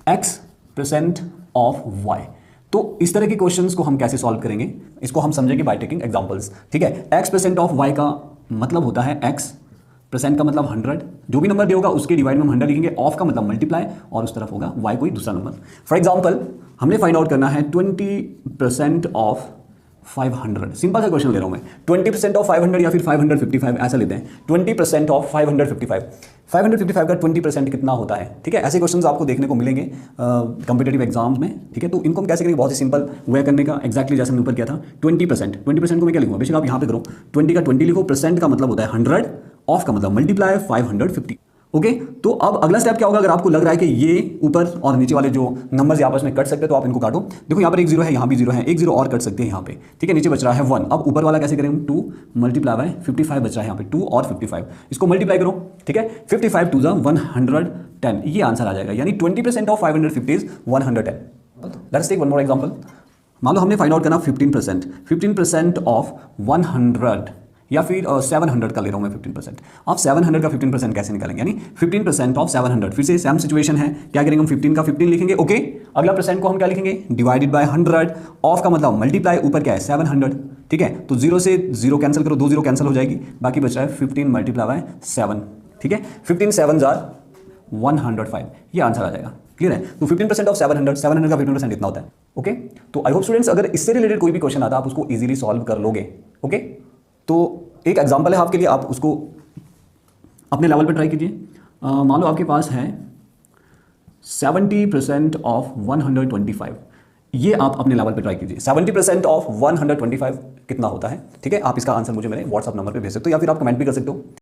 x% of y। तो इस तरह के क्वेश्चंस को हम कैसे सॉल्व करेंगे, इसको हम समझेंगे बाय टेकिंग एग्जांपल्स। ठीक है, x% ऑफ y का मतलब होता है x परसेंट का मतलब 100, जो भी नंबर दे होगा उसके डिवाइड में हम 100 लिखेंगे, ऑफ का मतलब मल्टीप्लाई, और उस तरफ होगा y कोई दूसरा नंबर। फॉर एग्जांपल हमने फाइंड आउट करना है 20% ऑफ 500। सिंपल सा क्वेश्चन ले रहा हूं मैं, 20% ऑफ 500 या फिर 555 ऐसा लेते हैं। 20% ऑफ 555, 555 का 20% कितना होता है। ठीक है, ऐसे क्वेश्चंस आपको देखने को मिलेंगे कॉम्पिटेटिव एग्जाम्स में। ठीक है, तो इनको हम कैसे करेंगे, बहुत ही सिंपल वे करने का, एक्जैक्टली जैसे मैंने ऊपर किया था। 20% को मैं क्या लिखूंगा, बेशक आप यहाँ पे करो, 20 का 20 लिखो, परसेंट का मतलब होता है 100, ऑफ का मतलब मल्टीप्लाई 550। ओके, तो अब अगला स्टेप क्या होगा, अगर आपको लग रहा है कि ये ऊपर और नीचे वाले जो नंबर्स आपस में कट सकते हैं तो आप इनको काटो। देखो यहाँ पर एक जीरो है, यहाँ भी जीरो है, एक जीरो और कट सकते हैं यहाँ पे। ठीक है, नीचे बच रहा है 1। अब ऊपर वाला कैसे करेंगे, 2 मल्टीप्लाई बाय 55 बच रहा है यहाँ पे, 2 और 55, इसको मल्टीप्लाई करो। ठीक है, 55 टू 110, ये आंसर आ जाएगा, यानी 20% of 550 is 110। Let's take one more example. मान लो हमने फाइंड आउट करना 15% ऑफ 100 या फिर 700 का ले रहा हूं मैं 15%। आप 700 का 15% कैसे निकालेंगे, यानी 15% ऑफ 700। फिर से सेम सिचुएशन है, क्या करेंगे हम, 15 का 15 लिखेंगे। ओके, अगला परसेंट को हम क्या लिखेंगे, डिवाइडेड बाय 100, ऑफ का मतलब मल्टीप्लाई, ऊपर क्या है 700। ठीक है, तो 0 से 0 कैंसिल करो, 2 0 कैंसिल हो जाएगी, बाकी बच रहा है 15 मल्टीप्लाई बाय 7। ठीक है, 15 7 जार 105, ये आंसर आ जाएगा। क्लियर है, तो 15% ऑफ 700 का 15% इतना होता है। ओके, तो आई होप स्टूडेंट्स अगर इससे रिलेटेड कोई भी क्वेश्चन आता है आप उसको इजीली सॉल्व कर लोगे। ओके, तो एक एग्जांपल है आपके लिए, आप उसको अपने लेवल पे ट्राई कीजिए। मान लो आपके पास है 70% ऑफ 125, ये आप अपने लेवल पे ट्राई कीजिए। 70% ऑफ 125 कितना होता है। ठीक है, आप इसका आंसर मुझे मेरे व्हाट्सअप नंबर पे भेज सकते हो या फिर आप कमेंट भी कर सकते हो।